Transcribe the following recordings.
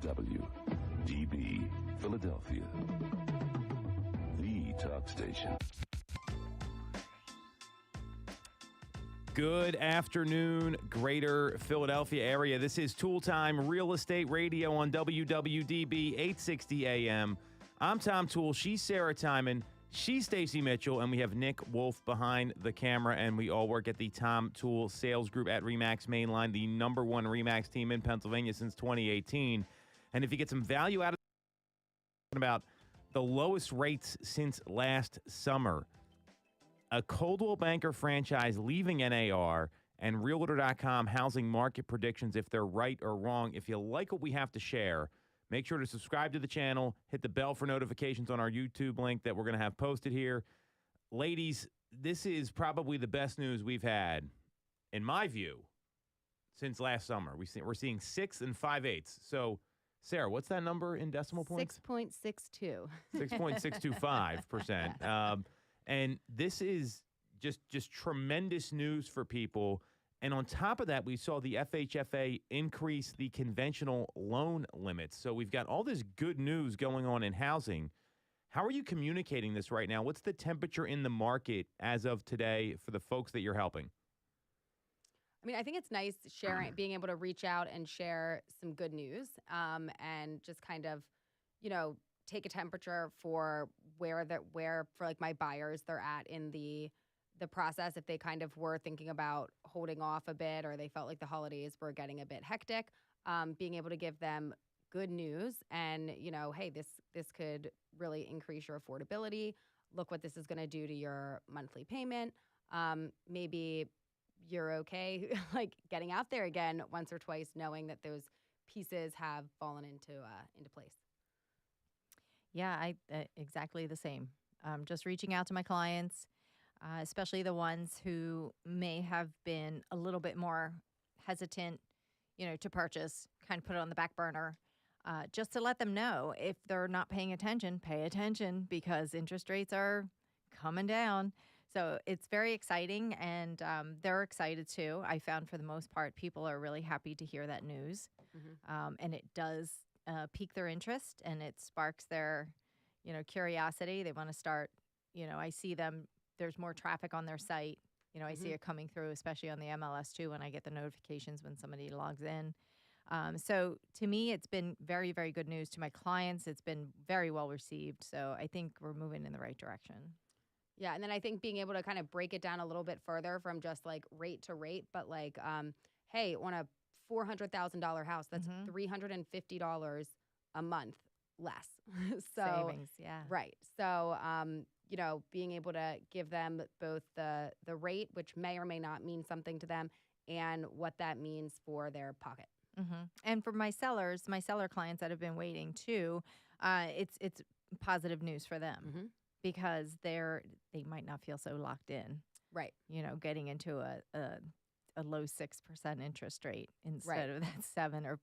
WDB Philadelphia, the talk station. Good afternoon, Greater Philadelphia area. This is Toole Time Real Estate Radio on WWDB 860 AM. I'm Tom Toole. She's Sarah Timon. She's Stacy Mitchell, and we have Nick Wolf behind the camera, and we all work at the Tom Toole Sales Group at RE/MAX Mainline, the number one RE/MAX team in Pennsylvania since 2018. And if you get some value out of about the lowest rates since last summer, a Coldwell Banker franchise leaving NAR, and Realtor.com housing market predictions, if they're right or wrong. If you like what we have to share, make sure to subscribe to the channel, hit the bell for notifications on our YouTube link that we're going to have posted here. Ladies, this is probably the best news we've had, in my view, since last summer. We're seeing 6 5/8. So, Sarah, what's that number in decimal points? 6.62. 6.625%. And this is just tremendous news for people. And on top of that, we saw the FHFA increase the conventional loan limits. So we've got all this good news going on in housing. How are you communicating this right now? What's the temperature in the market as of today for the folks that you're helping? I mean, I think it's nice being able to reach out and share some good news, and just kind of, take a temperature for where for like my buyers they're at in the process. If they kind of were thinking about holding off a bit, or they felt like the holidays were getting a bit hectic, being able to give them good news and, hey, this could really increase your affordability. Look what this is going to do to your monthly payment. Maybe you're okay, like getting out there again once or twice, knowing that those pieces have fallen into place. Yeah, exactly the same. Just reaching out to my clients, especially the ones who may have been a little bit more hesitant, to purchase, kind of put it on the back burner. just to let them know if they're not paying attention, pay attention because interest rates are coming down. So it's very exciting, and they're excited too. I found for the most part, people are really happy to hear that news, and it does pique their interest, and it sparks their, curiosity. They want to start. I see them. There's more traffic on their site. I see it coming through, especially on the MLS too, when I get the notifications when somebody logs in. So to me, it's been very, very good news. To my clients, it's been very well received. So I think we're moving in the right direction. Yeah, and then I think being able to kind of break it down a little bit further from just like rate to rate, but like, hey, on a $400,000 house, that's $350 a month less. So Savings, yeah. right. So, being able to give them both the rate, which may or may not mean something to them, and what that means for their pocket. And for my seller clients that have been waiting too, it's positive news for them because they might not feel so locked in. Right. Getting into a low 6% interest rate instead of that 7 or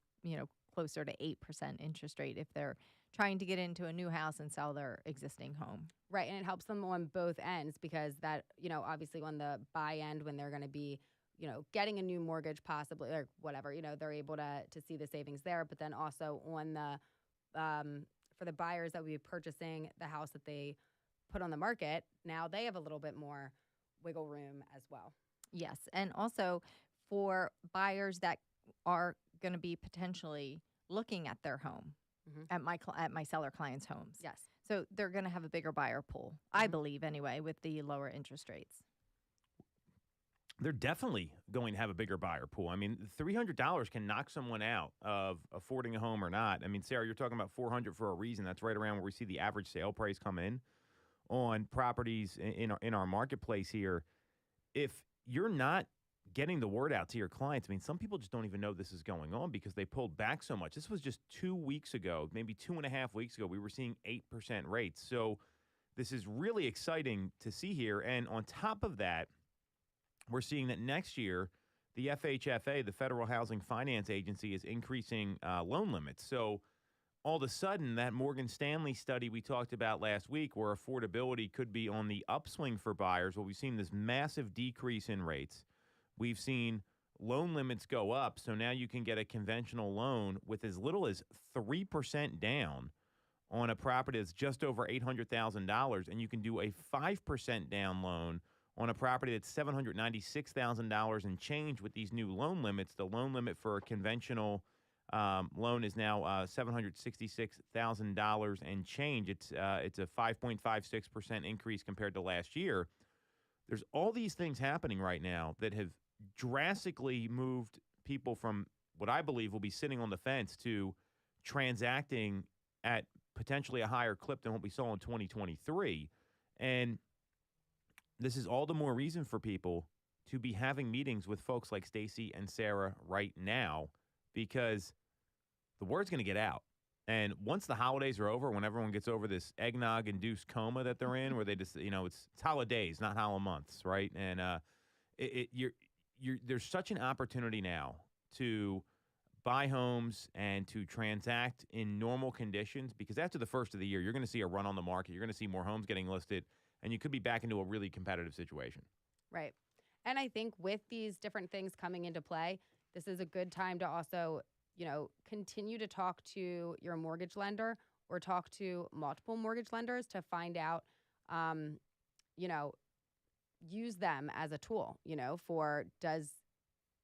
closer to 8% interest rate if they're trying to get into a new house and sell their existing home. Right, and it helps them on both ends because that obviously on the buy end when they're going to be getting a new mortgage possibly or whatever, they're able to see the savings there. But then also on the for the buyers that would be purchasing the house that they put on the market, now they have a little bit more wiggle room as well. Yes, and also for buyers that are going to be potentially looking at their home, at my seller clients' homes. Yes. So they're going to have a bigger buyer pool, I believe anyway, with the lower interest rates. They're definitely going to have a bigger buyer pool. I mean, $300 can knock someone out of affording a home or not. I mean, Sarah, you're talking about $400 for a reason. That's right around where we see the average sale price come in on properties in our marketplace here. If you're not getting the word out to your clients, I mean, some people just don't even know this is going on because they pulled back so much. This was just 2 weeks ago, maybe 2.5 weeks ago, we were seeing 8% rates. So this is really exciting to see here. And on top of that, we're seeing that next year, the FHFA, the Federal Housing Finance Agency, is increasing loan limits. So all of a sudden, that Morgan Stanley study we talked about last week where affordability could be on the upswing for buyers, well, we've seen this massive decrease in rates. We've seen loan limits go up. So now you can get a conventional loan with as little as 3% down on a property that's just over $800,000. And you can do a 5% down loan on a property that's $796,000 and change with these new loan limits. The loan limit for a conventional loan is now $766,000 and change. It's a 5.56% increase compared to last year. There's all these things happening right now that have drastically moved people from what I believe will be sitting on the fence to transacting at potentially a higher clip than what we saw in 2023. And this is all the more reason for people to be having meetings with folks like Stacy and Sarah right now because the word's going to get out. And once the holidays are over, when everyone gets over this eggnog-induced coma that they're in, where they just, it's holidays, not holiday months, right? And there's such an opportunity now to buy homes and to transact in normal conditions because after the first of the year, you're going to see a run on the market. You're going to see more homes getting listed, and you could be back into a really competitive situation. Right. And I think with these different things coming into play, this is a good time to also, continue to talk to your mortgage lender or talk to multiple mortgage lenders to find out, use them as a tool, for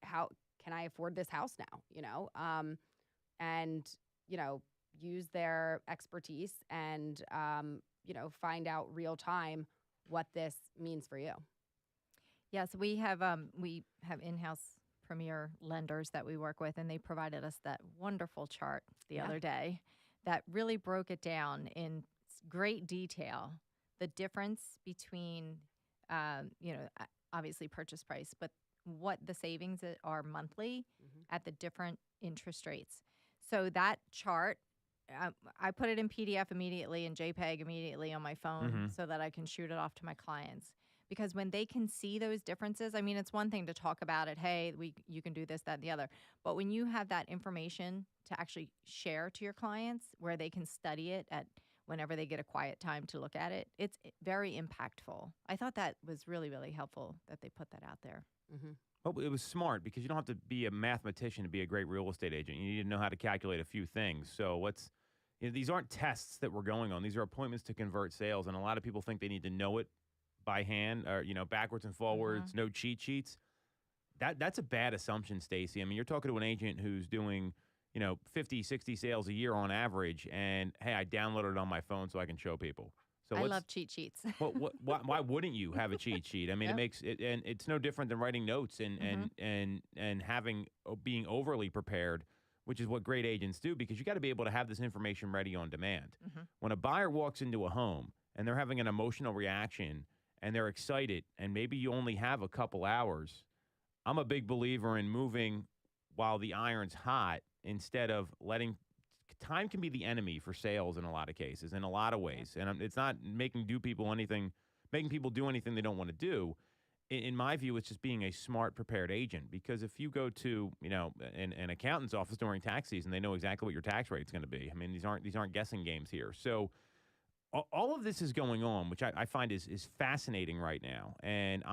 how can I afford this house now, and, use their expertise and, find out real time what this means for you. Yes, we have in-house premier lenders that we work with, and they provided us that wonderful chart the other day that really broke it down in great detail, the difference between, obviously purchase price, but what the savings are monthly at the different interest rates. So that chart, I put it in PDF immediately and JPEG immediately on my phone so that I can shoot it off to my clients because when they can see those differences, I mean, it's one thing to talk about it. Hey, you can do this, that, and the other. But when you have that information to actually share to your clients where they can study it at whenever they get a quiet time to look at it, it's very impactful. I thought that was really, really helpful that they put that out there. Mm-hmm. Well, it was smart because you don't have to be a mathematician to be a great real estate agent. You need to know how to calculate a few things. So these aren't tests that we're going on. These are appointments to convert sales. And a lot of people think they need to know it by hand or, backwards and forwards, no cheat sheets. That's a bad assumption, Stacey. I mean, you're talking to an agent who's doing, 50, 60 sales a year on average. And, hey, I downloaded it on my phone so I can show people. So I love cheat sheets. Why wouldn't you have a cheat sheet? I mean, Yep. it makes it, and it's no different than writing notes and having being overly prepared, which is what great agents do, because you got to be able to have this information ready on demand. When a buyer walks into a home and they're having an emotional reaction and they're excited, and maybe you only have a couple hours, I'm a big believer in moving while the iron's hot instead of letting. Time can be the enemy for sales in a lot of cases, in a lot of ways. And it's not making people do anything they don't want to do. In my view, it's just being a smart, prepared agent. Because if you go to, an accountant's office during tax season, they know exactly what your tax rate's going to be. I mean, these aren't guessing games here. So all of this is going on, which I find is fascinating right now. And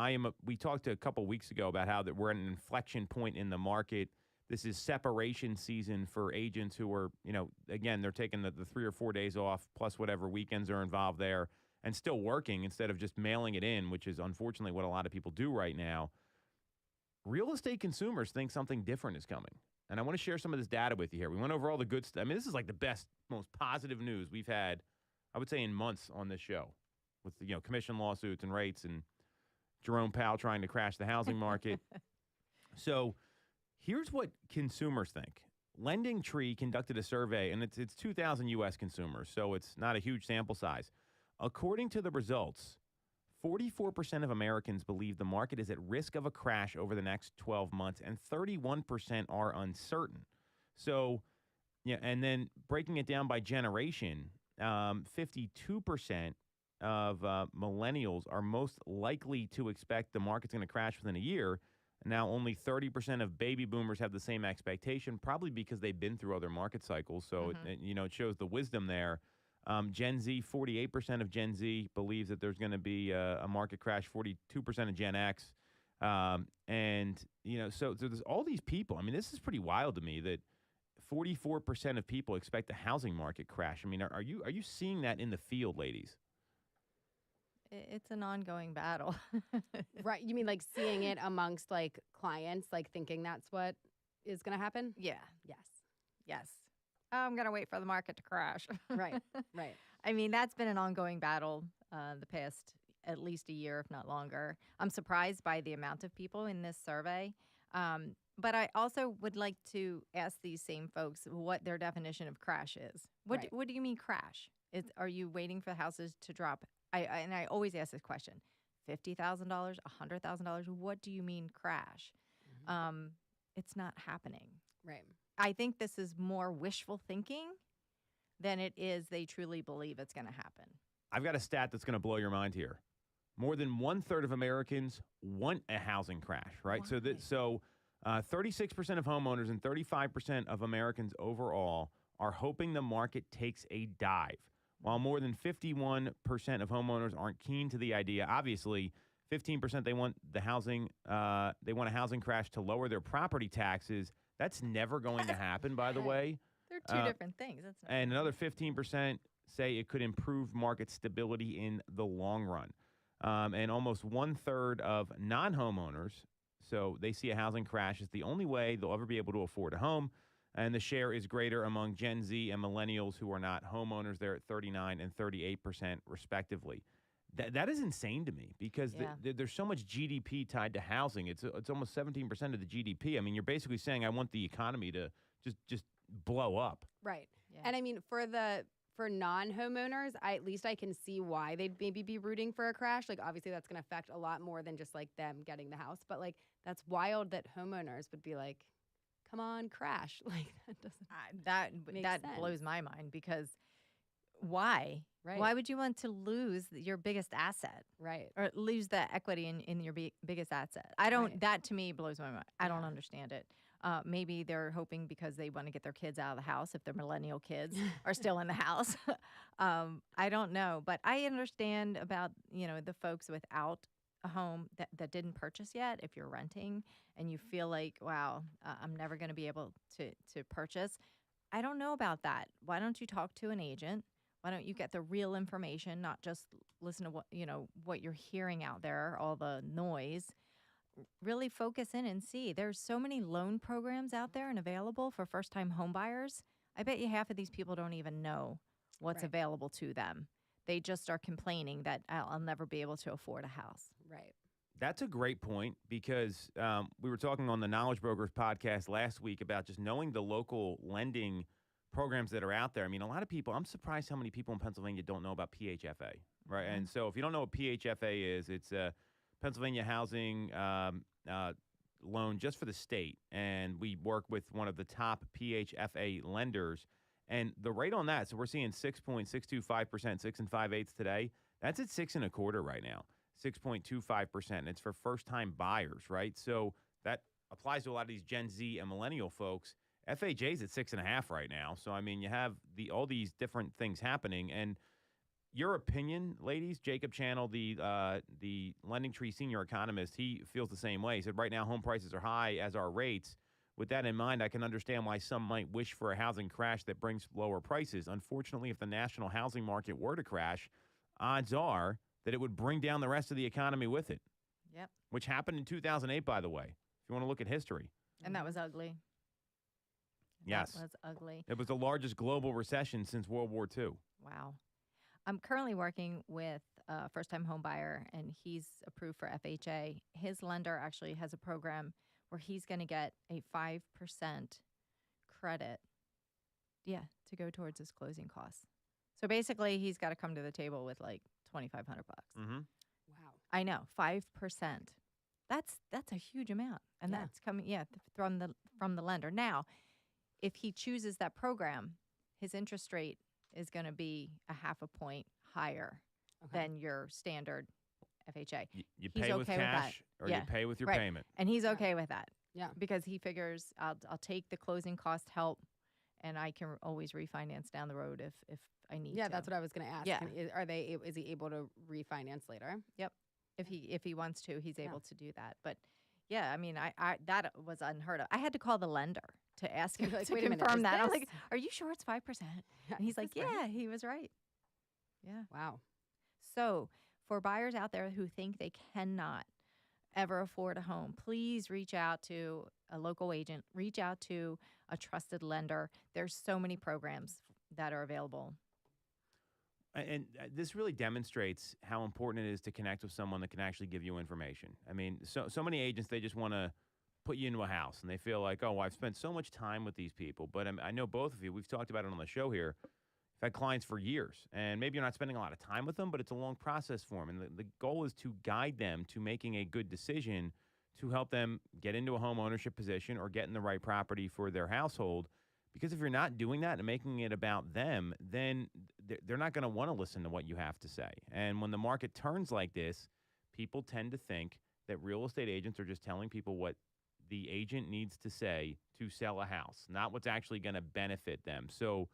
we talked a couple weeks ago about how that we're at an inflection point in the market. This is separation season for agents who are, again, they're taking the 3 or 4 days off plus whatever weekends are involved there and still working instead of just mailing it in, which is unfortunately what a lot of people do right now. Real estate consumers think something different is coming. And I want to share some of this data with you here. We went over all the good stuff. I mean, this is like the best, most positive news we've had, I would say, in months on this show with, commission lawsuits and rates and Jerome Powell trying to crash the housing market. So here's what consumers think. Lending Tree conducted a survey, and it's 2,000 U.S. consumers, so it's not a huge sample size. According to the results, 44% of Americans believe the market is at risk of a crash over the next 12 months, and 31% are uncertain. So, and then breaking it down by generation, 52% of millennials are most likely to expect the market's going to crash within a year. Now, only 30% of baby boomers have the same expectation, probably because they've been through other market cycles. So, it shows the wisdom there. Gen Z, 48% of Gen Z believes that there's going to be a market crash, 42% of Gen X. So there's all these people. I mean, this is pretty wild to me that 44% of people expect the housing market crash. I mean, are you seeing that in the field, ladies? It's an ongoing battle. Right. You mean like seeing it amongst like clients, like thinking that's what is going to happen? Yeah. Yes. I'm going to wait for the market to crash. Right. I mean, that's been an ongoing battle the past at least a year, if not longer. I'm surprised by the amount of people in this survey. But I also would like to ask these same folks what their definition of crash is. What do you mean crash? Are you waiting for houses to drop? I always ask this question: $50,000, $100,000. What do you mean crash? It's not happening. Right. I think this is more wishful thinking than it is they truly believe it's going to happen. I've got a stat that's going to blow your mind here. More than 1/3 of Americans want a housing crash, right? Why? So 36% of homeowners and 35% of Americans overall are hoping the market takes a dive. While more than 51% of homeowners aren't keen to the idea, obviously, 15% they want a housing crash to lower their property taxes. That's never going to happen, by the way. They're two different things. That's not and another 15% say it could improve market stability in the long run. And almost 1/3 of non-homeowners, so they see a housing crash as the only way they'll ever be able to afford a home. And the share is greater among Gen Z and millennials who are not homeowners. They're at 39% and 38% respectively. That is insane to me because there's so much GDP tied to housing. It's almost 17% of the GDP. I mean, you're basically saying I want the economy to just blow up. Right. Yeah. And I mean, for non-homeowners, at least I can see why they'd maybe be rooting for a crash. Like, obviously, that's going to affect a lot more than just like them getting the house. But like, that's wild that homeowners would be like, "Come on, crash!" Like that doesn't. that make that sense. blows my mind because Why? Right. Why would you want to lose your biggest asset Right. or lose the equity in your biggest asset? I don't. Right. That to me blows my mind. I don't Yeah. understand it. Maybe they're hoping because they want to get their kids out of the house if their millennial kids are still in the house. I don't know, but I understand about the folks without a home that didn't purchase yet. If you're renting and you feel like, wow, I'm never going to be able to purchase. I don't know about that. Why don't you talk to an agent? Why don't you get the real information, not just listen to what you're hearing out there, all the noise. Really focus in and see. There's so many loan programs out there and available for first-time home buyers. I bet you half of these people don't even know what's Right. available to them. They just are complaining that I'll never be able to afford a house. Right. That's a great point because we were talking on the Knowledge Brokers podcast last week about just knowing the local lending programs that are out there. I mean, a lot of people, I'm surprised how many people in Pennsylvania don't know about PHFA, right? Mhm. And so if you don't know what PHFA is, it's Pennsylvania Housing Loan just for the state. And we work with one of the top PHFA lenders. And the rate on that, so we're seeing 6.625%, 6 and 5/8 today. That's at 6 1/4 right now, 6.25%. And it's for first-time buyers, right? So that applies to a lot of these Gen Z and millennial folks. FHA's at 6.5 right now. So, I mean, you have all these different things happening. And your opinion, ladies, Jacob Channel, the Lending Tree senior economist, he feels the same way. He said right now home prices are high, as are rates. With that in mind, I can understand why some might wish for a housing crash that brings lower prices. Unfortunately, if the national housing market were to crash, odds are that it would bring down the rest of the economy with it. Yep. Which happened in 2008, by the way, if you want to look at history. And that was ugly. Yes. That was ugly. It was the largest global recession since World War II. Wow. I'm currently working with a first-time home buyer, and he's approved for FHA. His lender actually has a program where he's going to get a 5% credit, to go towards his closing costs. So basically, he's got to come to the table with like $2,500. Mm-hmm. Wow. I know, 5%. That's a huge amount, and Yeah. that's coming, from the lender. Now, if he chooses that program, his interest rate is going to be a 0.5 point higher Okay. than your standard FHA. You He's pay with okay with that. cash or Yeah. you pay with your Right. payment. And he's Yeah. okay with that. Yeah. Because he figures I'll take the closing cost help, and I can always refinance down the road if I need Yeah, to. that's what I was going to ask. Yeah. Is he able to refinance later? If he wants to, he's Yeah. able to do that. But yeah, I mean, I that was unheard of. I had to call the lender to ask him Like, to "Wait a minute, confirm is that. I'm this- like, "Are you sure it's 5%?" And he's Is like, this right? "Yeah, he was right." Yeah. Wow. So, for buyers out there who think they cannot ever afford a home, please reach out to a local agent, reach out to a trusted lender. There's so many programs that are available. And this really demonstrates how important it is to connect with someone that can actually give you information. I mean, so many agents, they just want to put you into a house and they feel like, oh, well, I've spent so much time with these people. But I know both of you, we've talked about it on the show here. I've had clients for years, and maybe you're not spending a lot of time with them, but it's a long process for them. And the goal is to guide them to making a good decision to help them get into a home ownership position or get in the right property for their household. Because if you're not doing that and making it about them, then they're not going to want to listen to what you have to say. And when the market turns like this, people tend to think that real estate agents are just telling people what the agent needs to say to sell a house, not what's actually going to benefit them. So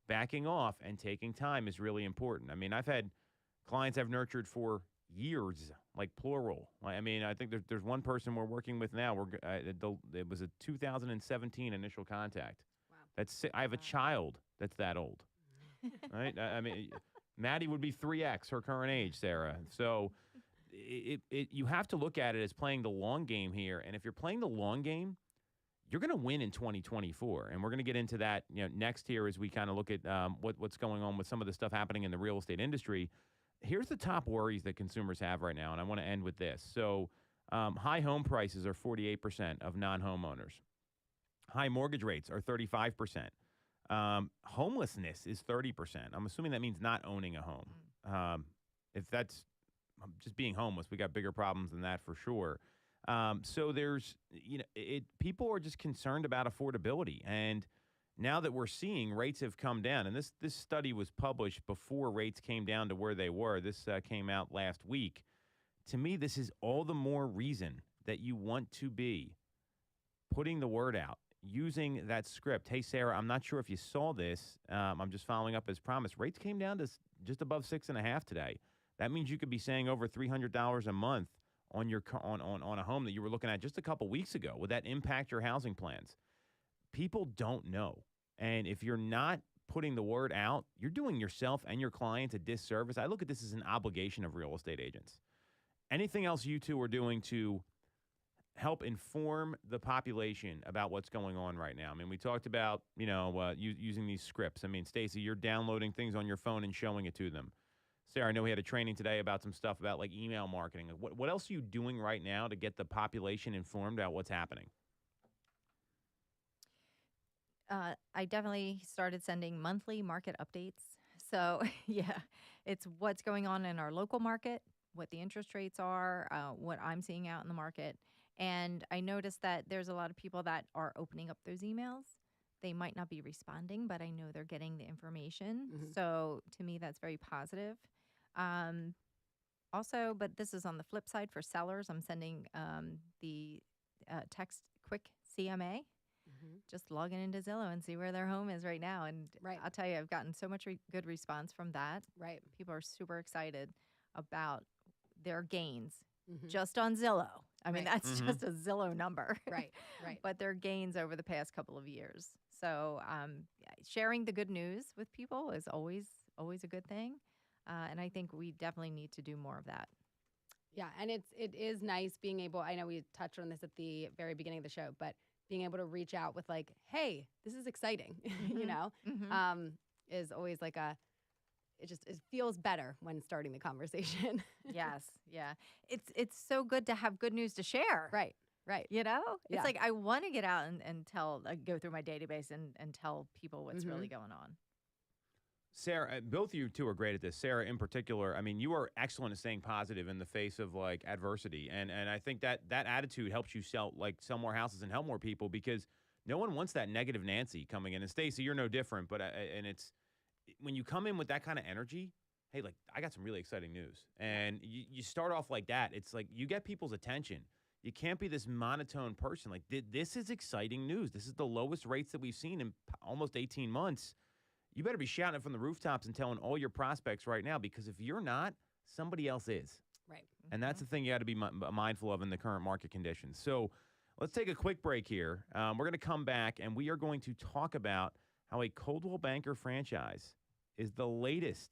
backing off and taking time is really important. I mean, I've had clients I've nurtured for years, like plural. I mean, I think there's one person we're working with now. It was a 2017 initial contact. Wow. I have a child that's that old, right? I mean, Maddie would be 3x her current age, Sarah. So you have to look at it as playing the long game here. And if you're playing the long game, you're going to win in 2024. And we're going to get into that next here as we kind of look at what's going on with some of the stuff happening in the real estate industry. Here's the top worries that consumers have right now, and I want to end with this. So high home prices are 48% of non-homeowners. High mortgage rates are 35%. Homelessness is 30%. I'm assuming that means not owning a home. If that's just being homeless, we got bigger problems than that for sure. So there's, people are just concerned about affordability. And now that we're seeing rates have come down, and this study was published before rates came down to where they were. This came out last week. To me, this is all the more reason that you want to be putting the word out, using that script. Hey, Sarah, I'm not sure if you saw this. I'm just following up as promised. Rates came down to just above 6.5 today. That means you could be saying over $300 a month on your on a home that you were looking at just a couple weeks ago. Would that impact your housing plans? People don't know. And if you're not putting the word out, you're doing yourself and your clients a disservice. I look at this as an obligation of real estate agents. Anything else you two are doing to help inform the population about what's going on right now? I mean, we talked about, using these scripts. I mean, Stacey, you're downloading things on your phone and showing it to them. Sarah, I know we had a training today about some stuff about like email marketing. What else are you doing right now to get the population informed about what's happening? I definitely started sending monthly market updates. So, yeah, it's what's going on in our local market, what the interest rates are, what I'm seeing out in the market. And I noticed that there's a lot of people that are opening up those emails. They might not be responding, but I know they're getting the information. Mm-hmm. So to me, that's very positive. Also, but this is on the flip side for sellers. I'm sending the text quick CMA. Mm-hmm. Just log into Zillow and see where their home is right now. And Right. I'll tell you, I've gotten so much good response from that. Right. People are super excited about their gains Mm-hmm. just on Zillow. I mean, Right. that's Mhm. just a Zillow number. Right. Right. But their gains over the past couple of years. So sharing the good news with people is always a good thing. And I think we definitely need to do more of that. Yeah, and it is nice being able, I know we touched on this at the very beginning of the show, but being able to reach out with like, hey, this is exciting, Mhm. is always like it feels better when starting the conversation. Yes. Yeah. It's so good to have good news to share. Right, right. You know, it's Yeah. like I want to get out and tell, go through my database and tell people what's really going on. Sarah, both of you two are great at this. Sarah, in particular, I mean, you are excellent at staying positive in the face of like adversity, and I think that attitude helps you sell more houses and help more people, because no one wants that negative Nancy coming in. And Stacey, you're no different. But and it's when you come in with that kind of energy. Hey, like I got some really exciting news, and you start off like that. It's like you get people's attention. You can't be this monotone person. Like this is exciting news. This is the lowest rates that we've seen in almost 18 months. You better be shouting it from the rooftops and telling all your prospects right now, because if you're not, somebody else is. Right. And that's the thing you got to be mindful of in the current market conditions. So let's take a quick break here. We're going to come back, and we are going to talk about how a Coldwell Banker franchise is the latest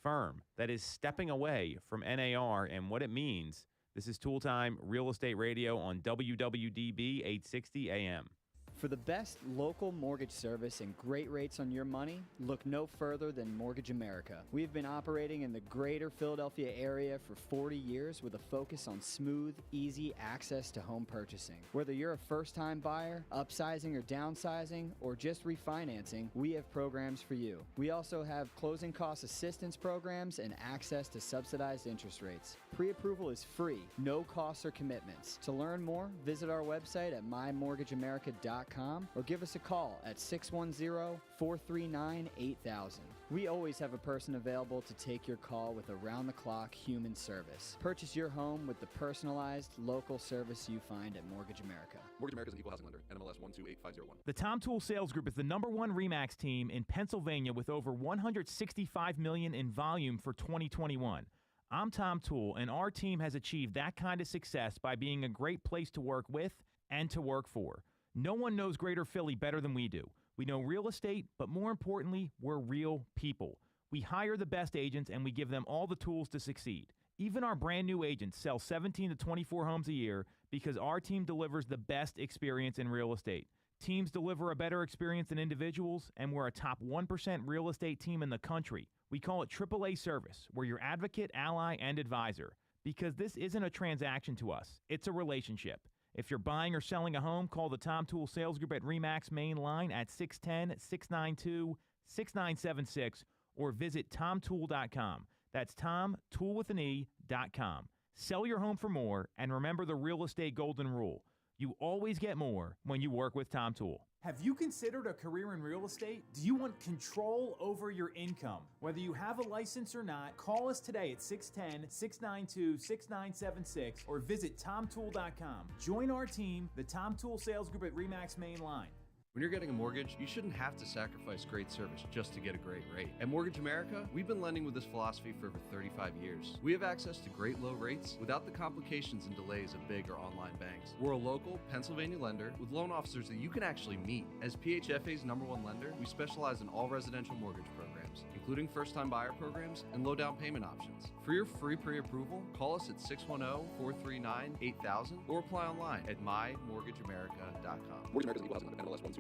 firm that is stepping away from NAR and what it means. This is Toole Time Real Estate Radio on WWDB 860 AM. For the best local mortgage service and great rates on your money, look no further than Mortgage America. We've been operating in the greater Philadelphia area for 40 years with a focus on smooth, easy access to home purchasing. Whether you're a first-time buyer, upsizing or downsizing, or just refinancing, we have programs for you. We also have closing cost assistance programs and access to subsidized interest rates. Pre-approval is free, no costs or commitments. To learn more, visit our website at mymortgageamerica.com or give us a call at 610-439-8000. We always have a person available to take your call with around-the-clock human service. Purchase your home with the personalized local service you find at Mortgage America. Mortgage America is an equal housing lender. NMLS 128501. The Tom Toole Sales Group is the #1 RE/MAX team in Pennsylvania with over $165 million in volume for 2021. I'm Tom Toole, and our team has achieved that kind of success by being a great place to work with and to work for. No one knows Greater Philly better than we do. We know real estate, but more importantly, we're real people. We hire the best agents, and we give them all the tools to succeed. Even our brand new agents sell 17 to 24 homes a year because our team delivers the best experience in real estate. Teams deliver a better experience than individuals, and we're a top 1% real estate team in the country. We call it AAA service. We're your advocate, ally, and advisor. Because this isn't a transaction to us. It's a relationship. If you're buying or selling a home, call the Tom Toole Sales Group at RE/MAX main line at 610-692-6976 or visit tomtoole.com. That's tomtoole.com. Sell your home for more, and remember the real estate golden rule. You always get more when you work with Tom Toole. Have you considered a career in real estate? Do you want control over your income? Whether you have a license or not, call us today at 610-692-6976 or visit tomtoole.com. Join our team, the Tom Toole Sales Group at RE/MAX Main Line. When you're getting a mortgage, you shouldn't have to sacrifice great service just to get a great rate. At Mortgage America, we've been lending with this philosophy for over 35 years. We have access to great low rates without the complications and delays of big or online banks. We're a local Pennsylvania lender with loan officers that you can actually meet. As PHFA's #1 lender, we specialize in all residential mortgage programs, including first-time buyer programs and low down payment options. For your free pre-approval, call us at 610-439-8000 or apply online at mymortgageamerica.com. Mortgage America is equal housing lender, MLS 1285001.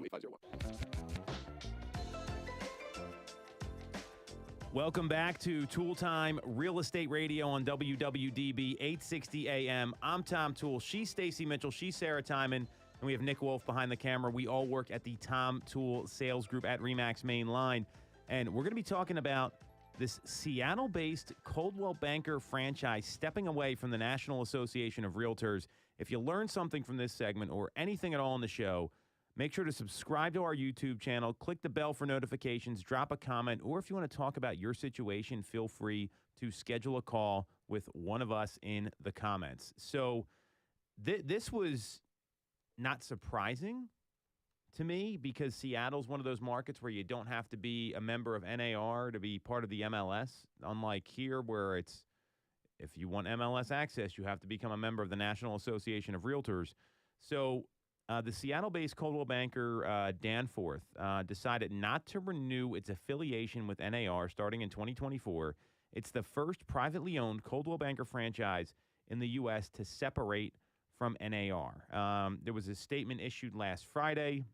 Welcome back to Toole Time Real Estate Radio on WWDB 860 AM. I'm Tom Toole. She's Stacy Mitchell. She's Sarah Timon. And we have Nick Wolf behind the camera. We all work at the Tom Toole Sales Group at RE/MAX Main Line. And we're going to be talking about this Seattle-based Coldwell Banker franchise stepping away from the National Association of Realtors. If you learned something from this segment or anything at all in the show, make sure to subscribe to our YouTube channel, click the bell for notifications, drop a comment, or if you want to talk about your situation, feel free to schedule a call with one of us in the comments. So this was not surprising to me because Seattle's one of those markets where you don't have to be a member of NAR to be part of the MLS, unlike here where it's if you want MLS access, you have to become a member of the National Association of Realtors. So the Seattle-based Coldwell Banker Danforth decided not to renew its affiliation with NAR starting in 2024. It's the first privately owned Coldwell Banker franchise in the U.S. to separate from NAR. There was a statement issued last Friday,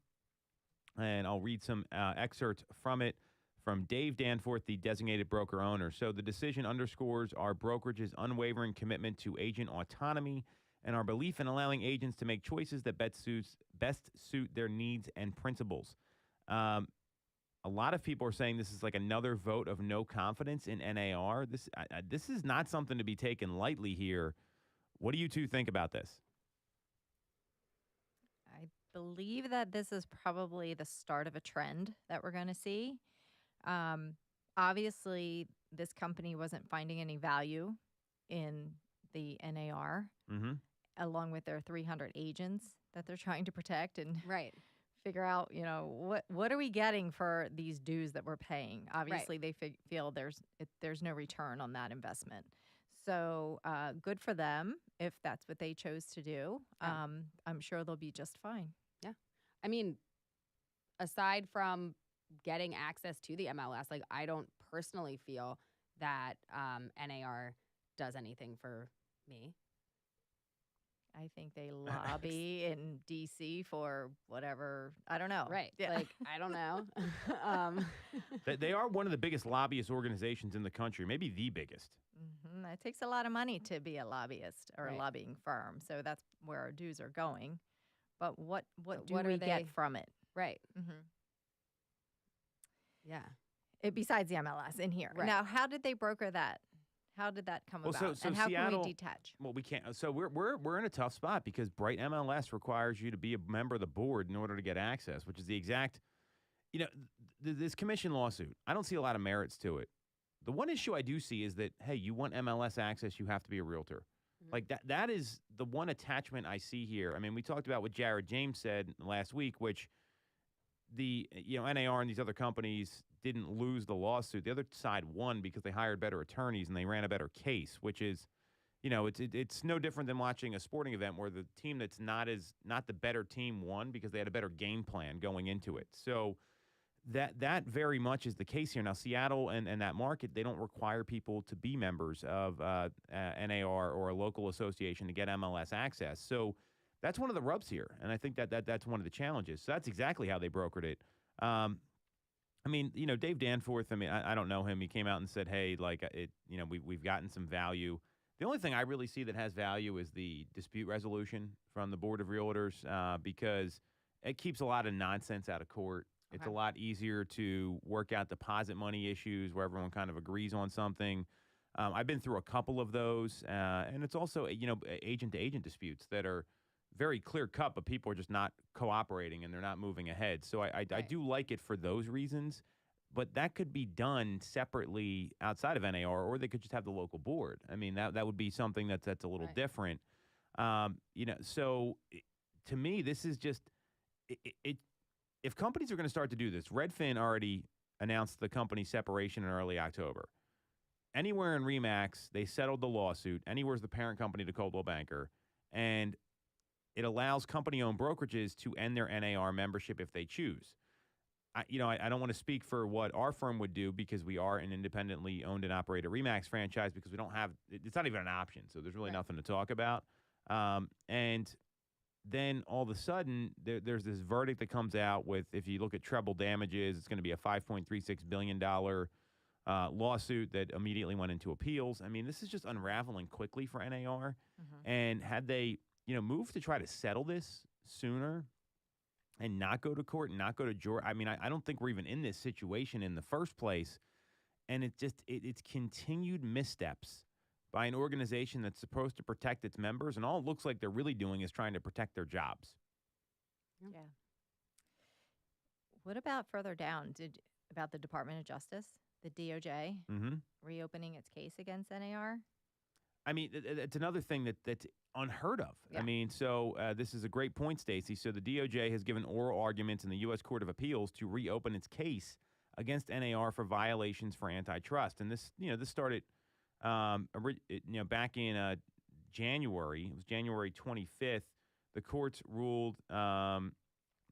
and I'll read some excerpts from it from Dave Danforth, the designated broker owner. So the decision underscores our brokerage's unwavering commitment to agent autonomy and our belief in allowing agents to make choices that best suit their needs and principles. A lot of people are saying this is like another vote of no confidence in NAR. This is not something to be taken lightly here. What do you two think about this? I believe that this is probably the start of a trend that we're going to see. Obviously, this company wasn't finding any value in the NAR, along with their 300 agents that they're trying to protect and figure out, what are we getting for these dues that we're paying? Obviously, they feel there's no return on that investment. So good for them if that's what they chose to do. Yeah. I'm sure they'll be just fine. Yeah. I mean, aside from getting access to the MLS, like I don't personally feel that NAR does anything for me. I think they lobby in D.C. for whatever. I don't know. Right. Yeah. Like, I don't know. They are one of the biggest lobbyist organizations in the country, maybe the biggest. It takes a lot of money to be a lobbyist or a lobbying firm. So that's where our dues are going. But what do we get from it? Right. Yeah. Besides the MLS in here. Right. Now, how did they broker that? How did that come about? So and how Seattle, can we detach? Well, we can't. So we're in a tough spot because Bright MLS requires you to be a member of the board in order to get access, which is the exact, this commission lawsuit. I don't see a lot of merits to it. The one issue I do see is that, hey, you want MLS access, you have to be a realtor. Like that is the one attachment I see here. I mean, we talked about what Jared James said last week, which the NAR and these other companies didn't lose the lawsuit. The other side won because they hired better attorneys and they ran a better case, which is, it's no different than watching a sporting event where the team that's not the better team won because they had a better game plan going into it. So that very much is the case here. Now, Seattle and that market, they don't require people to be members of NAR or a local association to get MLS access. So that's one of the rubs here, and I think that's one of the challenges. So that's exactly how they brokered it. I mean, Dave Danforth, I mean, I don't know him. He came out and said, hey, we've gotten some value. The only thing I really see that has value is the dispute resolution from the Board of Realtors because it keeps a lot of nonsense out of court. Okay. It's a lot easier to work out deposit money issues where everyone kind of agrees on something. I've been through a couple of those, and it's also, agent-to-agent disputes that are very clear cut, but people are just not cooperating and they're not moving ahead. So I Right. do like it for those reasons, but that could be done separately outside of NAR, or they could just have the local board. I mean, that would be something that's a little Right. different. So to me, this is just it. If companies are going to start to do this, Redfin already announced the company separation in early October. Anywhere in Remax, they settled the lawsuit. Anywhere's the parent company to Coldwell Banker, and it allows company-owned brokerages to end their NAR membership if they choose. I don't want to speak for what our firm would do because we are an independently owned and operated Remax franchise because we don't have it's not even an option, so there's really Right. nothing to talk about. And then all of a sudden, there's this verdict that comes out with, if you look at treble damages, it's going to be a $5.36 billion lawsuit that immediately went into appeals. I mean, this is just unraveling quickly for NAR. And had they, moved to try to settle this sooner and not go to court and not go to jury, I mean, I don't think we're even in this situation in the first place. And it's continued missteps by an organization that's supposed to protect its members, and all it looks like they're really doing is trying to protect their jobs. Yeah. What about further down? About the Department of Justice, the DOJ Mm-hmm. reopening its case against NAR? I mean, it's another thing that's unheard of. I Yeah. mean, so this is a great point, Stacey. So the DOJ has given oral arguments in the U.S. Court of Appeals to reopen its case against NAR for violations for antitrust. And this started, back in January. It was January 25th. The courts ruled that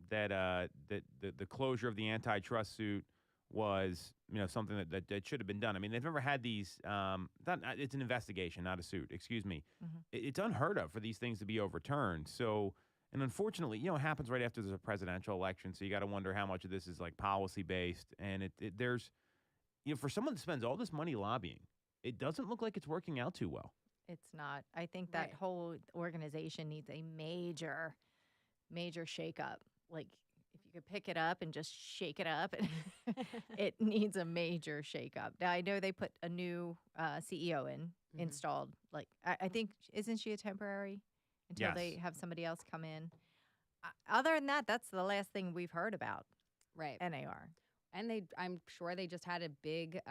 the closure of the antitrust suit was something that should have been done. I mean, they've never had these. It's an investigation, not a suit. Excuse me. It's unheard of for these things to be overturned. So, and unfortunately, it happens right after there's a presidential election. So you got to wonder how much of this is like policy based. And there's, for someone that spends all this money lobbying, it doesn't look like it's working out too well. It's not. I think that Right. whole organization needs a major, major shakeup. Like, if you could pick it up and just shake it up, it needs a major shakeup. Now, I know they put a new CEO installed. Like, I think, isn't she a temporary until Yes. they have somebody else come in? Other than that, that's the last thing we've heard about Right. NAR. And I'm sure they just had a big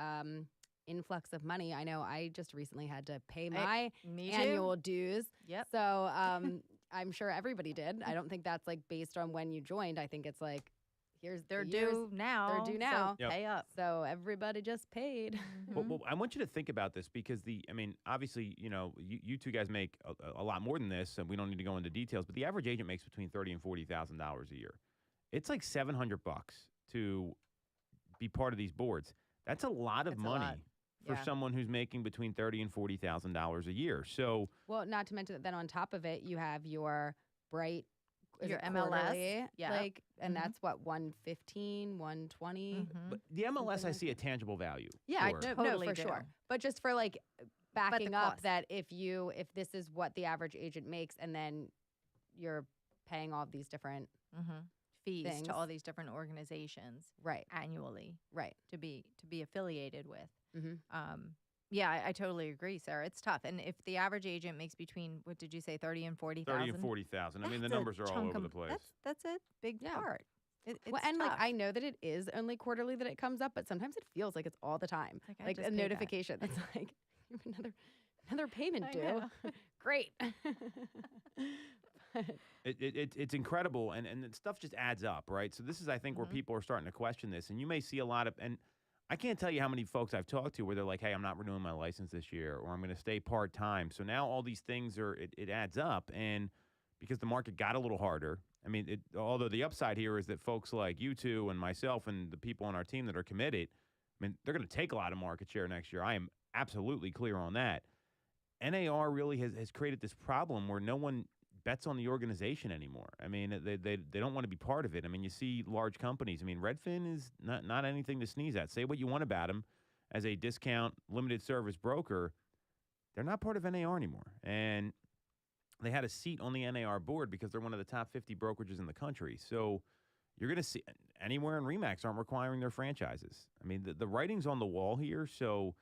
influx of money. I know I just recently had to pay my Me too. annual dues. Yep. So I'm sure everybody did. I don't think that's like based on when you joined. I think it's like, here's They're the years. due now. They're due so now. Yep. Pay up. So everybody just paid. Well, I want you to think about this because obviously, you two guys make a lot more than this, and we don't need to go into details. But the average agent makes between $30,000 and $40,000 a year. It's like $700 to be part of these boards. That's a lot of It's a money lot. for Yeah. someone who's making between $30,000 and $40,000 a year. So Well, not to mention that then on top of it, you have your Bright, is Your it MLS, quarterly? yeah. Like, and Mhm. that's what, 115, 120? Mhm. but the MLS, I like see a tangible value. Yeah, for. No, totally for for do. sure. But just for like backing up cost. that if this is what the average agent makes and then you're paying all these different Fees Things. to all these different organizations right, annually right. to be affiliated with. Mm-hmm. Yeah, I totally agree, Sarah. It's tough, and if the average agent makes between, what did you say, 30 and 40,000? 30 and 40,000. I mean, the That's a numbers are all chunk over of- the place. That's a big Yeah. part. It's Well, and tough. like I know that it is only quarterly that it comes up, but sometimes it feels like it's all the time. Like, I Like just a paid that. notification that's like you have another payment I due. know. Great. But- It's incredible, and stuff just adds up, right? So this is, I think, where people are starting to question this, and you may see a lot of, and I can't tell you how many folks I've talked to where they're like, hey, I'm not renewing my license this year, or I'm going to stay part-time. So now all these things it adds up, and because the market got a little harder, I mean, although the upside here is that folks like you two and myself and the people on our team that are committed, I mean, they're going to take a lot of market share next year. I am absolutely clear on that. NAR really has created this problem where no one bets on the organization anymore. I mean, they don't want to be part of it. I mean, you see large companies. I mean, Redfin is not anything to sneeze at. Say what you want about them as a discount limited service broker. They're not part of NAR anymore. And they had a seat on the NAR board because they're one of the top 50 brokerages in the country. So you're going to see anywhere in Remax aren't requiring their franchises. I mean, the writing's on the wall here. So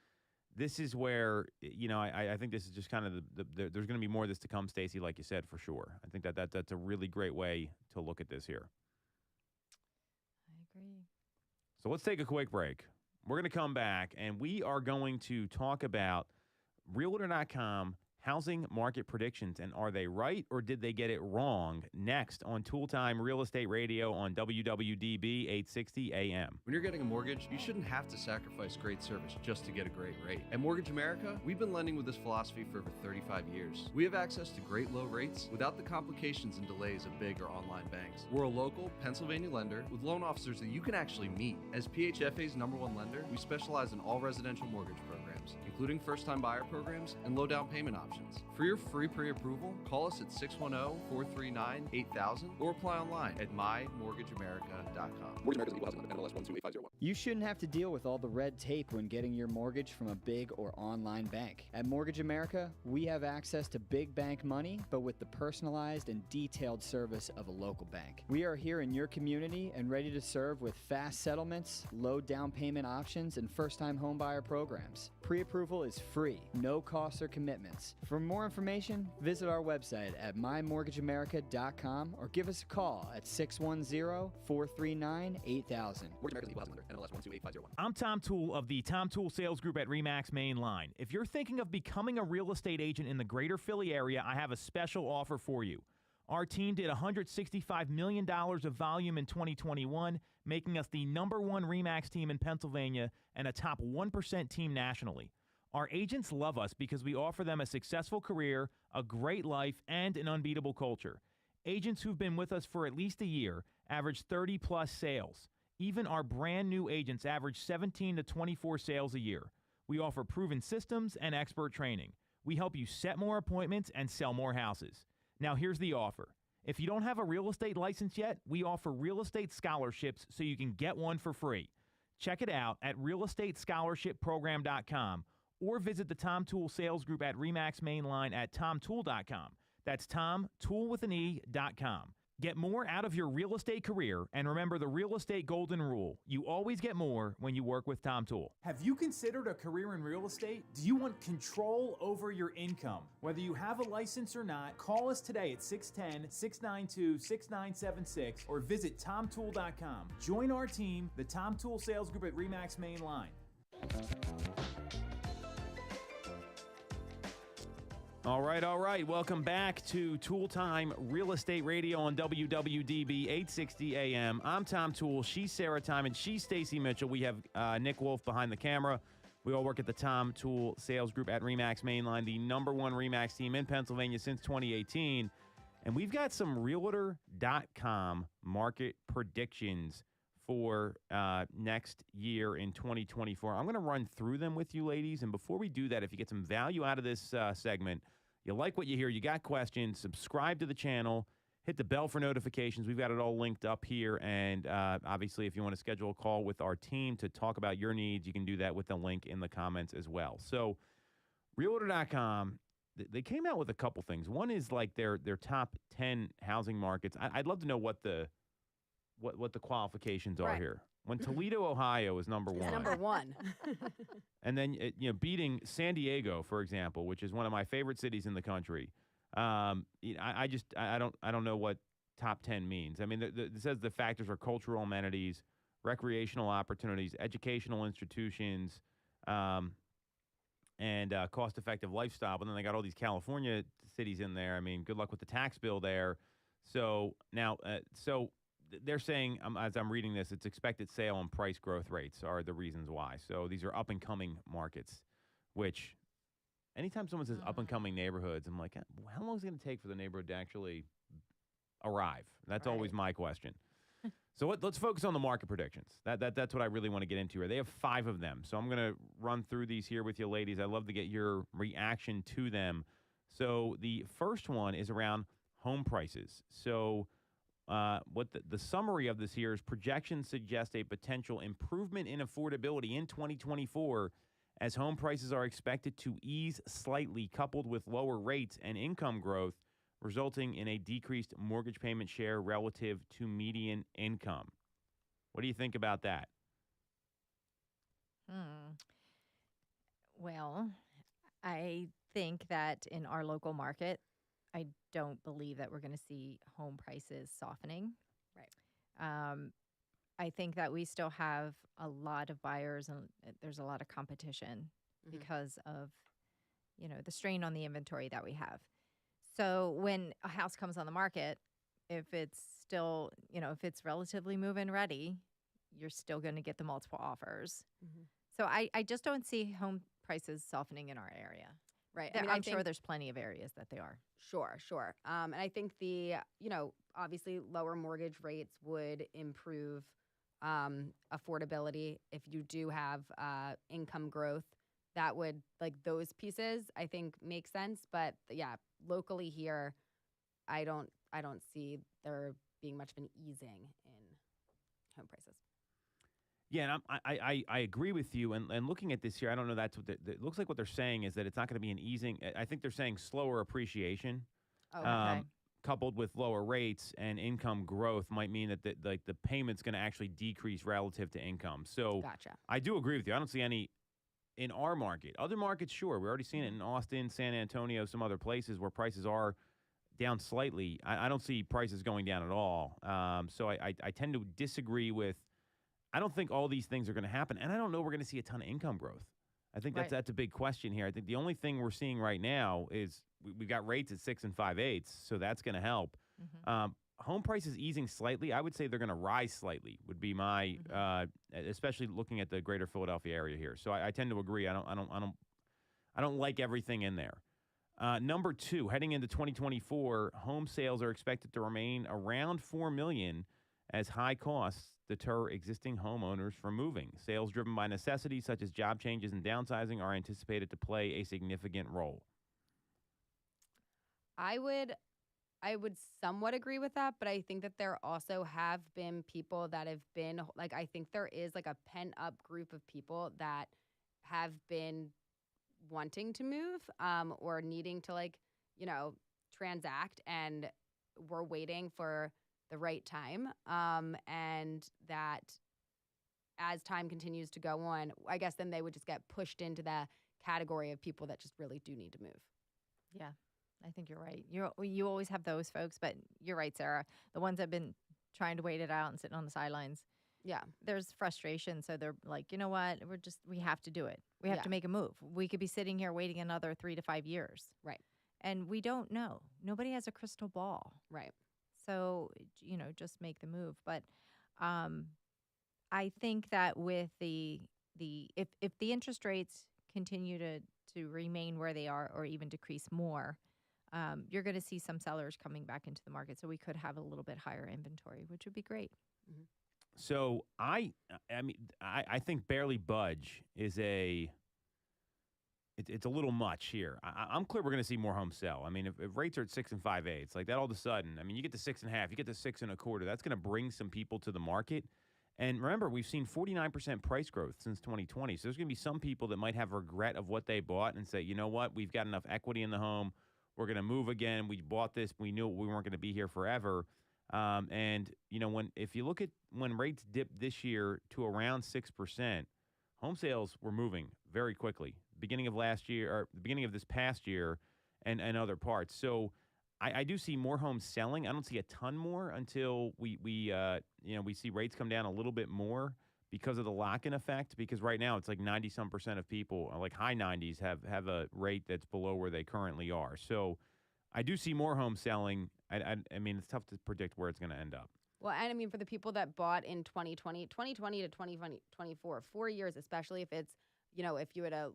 this is where, I think this is just kind of there's going to be more of this to come, Stacey, like you said, for sure. I think that's a really great way to look at this here. I agree. So let's take a quick break. We're going to come back, and we are going to talk about Realtor.com housing market predictions, and are they right or did they get it wrong? Next on Toole Time Real Estate Radio on WWDB 860 AM. When you're getting a mortgage, you shouldn't have to sacrifice great service just to get a great rate. At Mortgage America, we've been lending with this philosophy for over 35 years. We have access to great low rates without the complications and delays of big or online banks. We're a local Pennsylvania lender with loan officers that you can actually meet. As PHFA's #1 lender, we specialize in all residential mortgage programs, including first-time buyer programs and low down payment options. For your free pre-approval, call us at 610-439-8000 or apply online at mymortgageamerica.com. Mortgage America's equal housing lender, NMLS 1285001. You shouldn't have to deal with all the red tape when getting your mortgage from a big or online bank. At Mortgage America, we have access to big bank money, but with the personalized and detailed service of a local bank. We are here in your community and ready to serve with fast settlements, low down payment options, and first-time homebuyer programs. Pre-approval is free, no costs or commitments. For more information, visit our website at mymortgageamerica.com or give us a call at 610-439-8000. Mortgage America's equal housing lender, NMLS 1285001. I'm Tom Toole of the Tom Toole Sales Group at RE/MAX Main Line. If you're thinking of becoming a real estate agent in the greater Philly area, I have a special offer for you. Our team did $165 million of volume in 2021, making us the #1 RE/MAX team in Pennsylvania and a top 1% team nationally. Our agents love us because we offer them a successful career, a great life, and an unbeatable culture. Agents who've been with us for at least a year average 30-plus sales. Even our brand new agents average 17 to 24 sales a year. We offer proven systems and expert training. We help you set more appointments and sell more houses. Now here's the offer. If you don't have a real estate license yet, we offer real estate scholarships so you can get one for free. Check it out at realestatescholarshipprogram.com or visit the Tom Toole Sales Group at RE/MAX Main Line at tomtoole.com. That's tomtoole.com. Get more out of your real estate career, and remember the real estate golden rule. You always get more when you work with Tom Toole. Have you considered a career in real estate? Do you want control over your income? Whether you have a license or not, call us today at 610-692-6976 or visit tomtoole.com. Join our team, the Tom Toole Sales Group at RE/MAX Main Line. All right. Welcome back to Toole Time Real Estate Radio on WWDB 860 AM. I'm Tom Toole. She's Sarah Timon. She's Stacey Mitchell. We have Nick Wolf behind the camera. We all work at the Tom Toole Sales Group at RE/MAX Main Line, the #1 RE/MAX team in Pennsylvania since 2018. And we've got some Realtor.com market predictions for next year in 2024. I'm going to run through them with you, ladies. And before we do that, if you get some value out of this segment, you like what you hear, you got questions, subscribe to the channel, hit the bell for notifications. We've got it all linked up here. And obviously, if you want to schedule a call with our team to talk about your needs, you can do that with the link in the comments as well. So Realtor.com, they came out with a couple things. One is like their top 10 housing markets. I'd love to know what the qualifications are Right. here. When Toledo, Ohio is number It's one. #1. And then, beating San Diego, for example, which is one of my favorite cities in the country. I don't know what top 10 means. I mean, it says the factors are cultural amenities, recreational opportunities, educational institutions, and cost-effective lifestyle. But then they got all these California cities in there. I mean, good luck with the tax bill there. So now, they're saying, as I'm reading this, it's expected sale and price growth rates are the reasons why. So these are up-and-coming markets, which anytime someone says up-and-coming neighborhoods, I'm like, how long is it going to take for the neighborhood to actually arrive? That's always my question. So let's focus on the market predictions. That's what I really want to get into here. They have 5 of them. So I'm going to run through these here with you, ladies. I'd love to get your reaction to them. So the first one is around home prices. So what the summary of this here is projections suggest a potential improvement in affordability in 2024 as home prices are expected to ease slightly, coupled with lower rates and income growth, resulting in a decreased mortgage payment share relative to median income. What do you think about that? Well, I think that in our local market, I don't believe that we're going to see home prices softening. Right. I think that we still have a lot of buyers and there's a lot of competition Mhm. because of, the strain on the inventory that we have. So when a house comes on the market, if it's still, if it's relatively move-in ready, you're still going to get the multiple offers. Mhm. So I just don't see home prices softening in our area. Right. I'm sure there's plenty of areas that they are. Sure. And I think obviously lower mortgage rates would improve affordability. If you do have income growth, that would, like, those pieces, I think, make sense. But yeah, locally here, I don't see there being much of an easing in home prices. Yeah, and I agree with you. And looking at this here, I don't know. That's what it looks like. What they're saying is that it's not going to be an easing. I think they're saying slower appreciation, Oh, Okay. coupled with lower rates and income growth, might mean that the payment's going to actually decrease relative to income. So gotcha. I do agree with you. I don't see any in our market. Other markets, sure, we're already seeing it in Austin, San Antonio, some other places where prices are down slightly. I don't see prices going down at all. So I tend to disagree with. I don't think all these things are going to happen, and I don't know we're going to see a ton of income growth. I think Right. that's a big question here. I think the only thing we're seeing right now is we got rates at 6 5/8, so that's going to help. Mhm. Home prices easing slightly. I would say they're going to rise slightly. Would be my, especially looking at the greater Philadelphia area here. So I tend to agree. I don't like everything in there. Number two, heading into 2024, home sales are expected to remain around 4 million as high costs deter existing homeowners from moving. Sales driven by necessities such as job changes and downsizing are anticipated to play a significant role. I would somewhat agree with that, but I think that there also have been people that have been, like, I think there is, like, a pent up group of people that have been wanting to move or needing to, like, transact, and we're waiting for the right time. And that as time continues to go on, I guess then they would just get pushed into the category of people that just really do need to move. Yeah, I think you're right. You always have those folks, but you're right, Sarah. The ones that have been trying to wait it out and sitting on the sidelines. Yeah. There's frustration, so they're like, you know what? We have to do it. We have Yeah. to make a move. We could be sitting here waiting another 3 to 5 years. Right. And we don't know. Nobody has a crystal ball. Right. So, just make the move. But I think that with if the interest rates continue to remain where they are or even decrease more, you're going to see some sellers coming back into the market. So we could have a little bit higher inventory, which would be great. Mm-hmm. So I think barely budge is it's a little much here. I'm clear we're going to see more homes sell. I mean, if rates are at 6 5/8, like that, all of a sudden, I mean, you get to 6.5, you get to 6 1/4. That's going to bring some people to the market. And remember, we've seen 49% price growth since 2020. So there's going to be some people that might have regret of what they bought and say, you know what, we've got enough equity in the home. We're going to move again. We bought this. We knew we weren't going to be here forever. And if you look at when rates dipped this year to around 6%, home sales were moving very quickly. Beginning of last year, or the beginning of this past year, and other parts. So I do see more homes selling. I don't see a ton more until we see rates come down a little bit more because of the lock-in effect. Because right now it's like 90-some% of people, like high 90s, have a rate that's below where they currently are. So I do see more homes selling. I mean, it's tough to predict where it's going to end up. Well, and I mean, for the people that bought in 2020 to 2024, 4 years, especially if it's, if you had a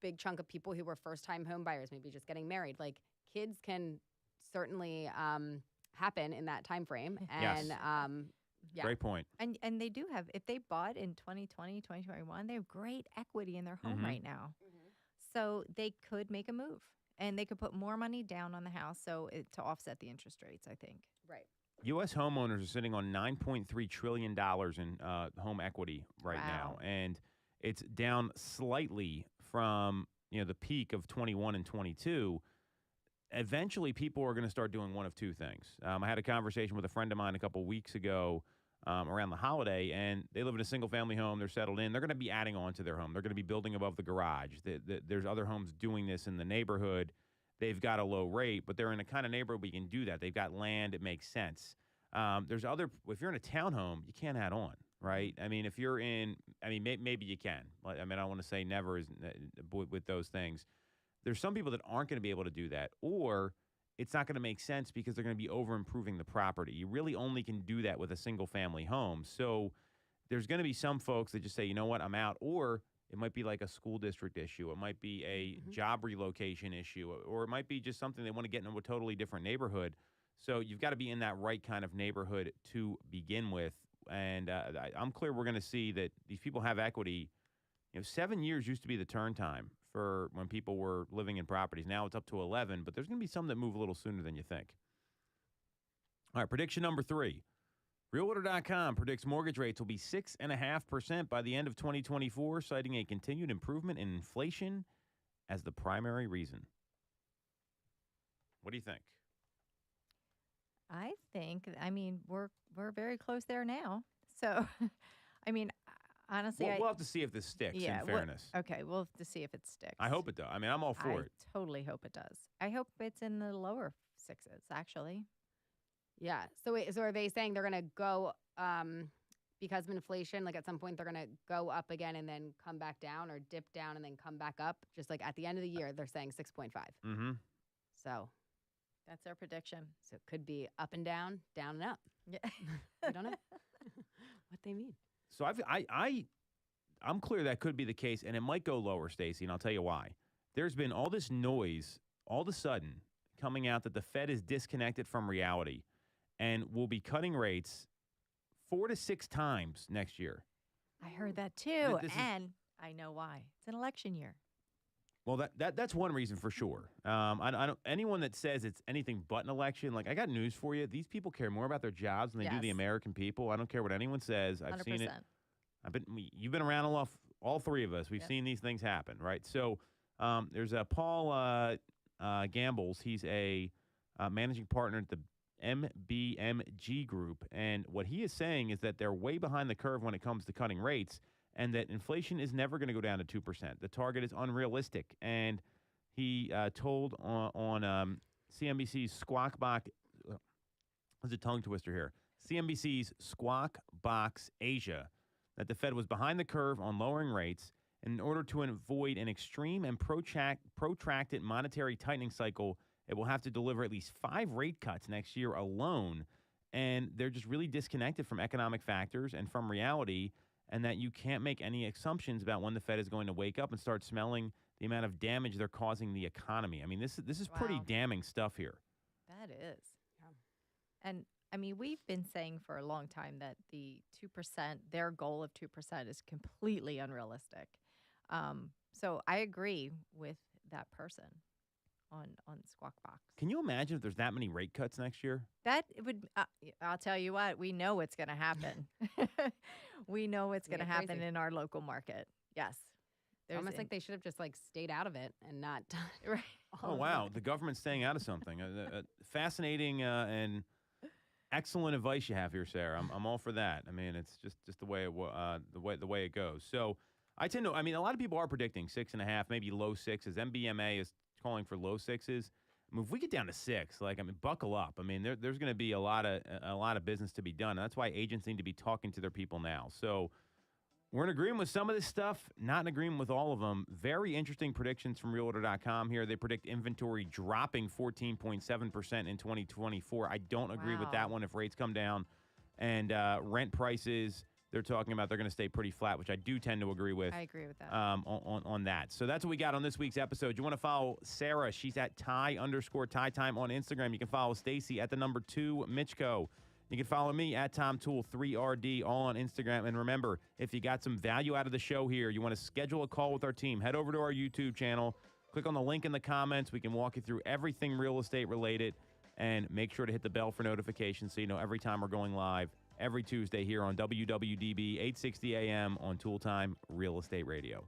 big chunk of people who were first-time home buyers, maybe just getting married, like, kids can certainly happen in that time frame. And Yes. yeah. Great point. And they do have, if they bought in 2020, 2021, they have great equity in their home Mhm. right now. So they could make a move and they could put more money down on the house to offset the interest rates, I think. Right. U.S. homeowners are sitting on $9.3 trillion in home equity right now. Wow. And it's down slightly from the peak of 21 and 22. Eventually, people are going to start doing one of two things. I had a conversation with a friend of mine a couple weeks ago around the holiday, and they live in a single-family home. They're settled in. They're going to be adding on to their home. They're going to be building above the garage. There's other homes doing this in the neighborhood. They've got a low rate, but they're in a kind of neighborhood where you can do that. They've got land. It makes sense. If you're in a townhome, you can't add on, right? I mean, if you're in, maybe you can. I don't want to say never is with those things. There's some people that aren't going to be able to do that, or it's not going to make sense because they're going to be over improving the property. You really only can do that with a single family home. So there's going to be some folks that just say, you know what, I'm out. Or it might be like a school district issue. It might be a job relocation issue, or it might be just something they want to get into a totally different neighborhood. So you've got to be in that right kind of neighborhood to begin with. And I'm clear we're going to see that these people have equity. 7 years used to be the turn time for when people were living in properties. Now it's up to 11, but there's going to be some that move a little sooner than you think. All right, prediction number 3. Realtor.com predicts mortgage rates will be 6.5% by the end of 2024, citing a continued improvement in inflation as the primary reason. What do you think? I think, we're very close there now. So, honestly, we'll have to see if this sticks, in fairness. Okay, we'll have to see if it sticks. I hope it does. I'm all for it. I totally hope it does. I hope it's in the lower 6s, actually. Yeah. So are they saying they're going to go because of inflation? Like at some point they're going to go up again and then come back down, or dip down and then come back up? Just like at the end of the year, they're saying 6.5. Mm-hmm. So that's our prediction. So it could be up and down and up. Yeah. We don't know what they mean. So I'm clear that could be the case, and it might go lower, Stacey, and I'll tell you why. There's been all this noise all of a sudden coming out that the Fed is disconnected from reality and will be cutting rates 4 to 6 times next year. I heard that too, and I know why. It's an election year. Well, that's one reason for sure. I don't. Anyone that says it's anything but an election, like, I got news for you. These people care more about their jobs than they do the American people. I don't care what anyone says. I've 100%. Seen it. You've been around enough. All three of us. We've seen these things happen, right? So there's a Paul Gambles. He's a managing partner at the MBMG Group, and what he is saying is that they're way behind the curve when it comes to cutting rates, and that inflation is never going to go down to 2%. The target is unrealistic. And he told on CNBC's Squawk Box, there's a tongue twister here, CNBC's Squawk Box Asia, that the Fed was behind the curve on lowering rates. And in order to avoid an extreme and protracted monetary tightening cycle, it will have to deliver at least 5 rate cuts next year alone. And they're just really disconnected from economic factors and from reality, and that you can't make any assumptions about when the Fed is going to wake up and start smelling the amount of damage they're causing the economy. I mean, this is pretty damning stuff here. That is. Yeah. And, we've been saying for a long time that the 2%, their goal of 2% is completely unrealistic. So I agree with that person on Squawk Box. Can you imagine if there's that many rate cuts next year? That would, I'll tell you what, we know what's going to happen. We know what's going to happen in our local market. Yes. It's almost like they should have just stayed out of it and not done right. Oh, wow. The government's staying out of something. Fascinating and excellent advice you have here, Sarah. I'm all for that. It's just the way it goes. So I tend to, a lot of people are predicting 6.5, maybe low 6s. MBMA is calling for low 6s. If we get down to 6, buckle up. There's going to be a lot of business to be done. And that's why agents need to be talking to their people now. So we're in agreement with some of this stuff, not in agreement with all of them. Very interesting predictions from Realtor.com here. They predict inventory dropping 14.7% in 2024. I don't agree with that one if rates come down. And rent prices, they're talking about they're going to stay pretty flat, which I do tend to agree with. I agree with that. On that. So that's what we got on this week's episode. You want to follow Sarah? She's at Ty_Ty Time on Instagram. You can follow Stacy at the number 2 Mitchko. You can follow me at TomToole3RD, all on Instagram. And remember, if you got some value out of the show here, you want to schedule a call with our team, head over to our YouTube channel, click on the link in the comments. We can walk you through everything real estate related, and make sure to hit the bell for notifications so you know every time we're going live every Tuesday here on WWDB 860 AM on Toole Time Real Estate Radio.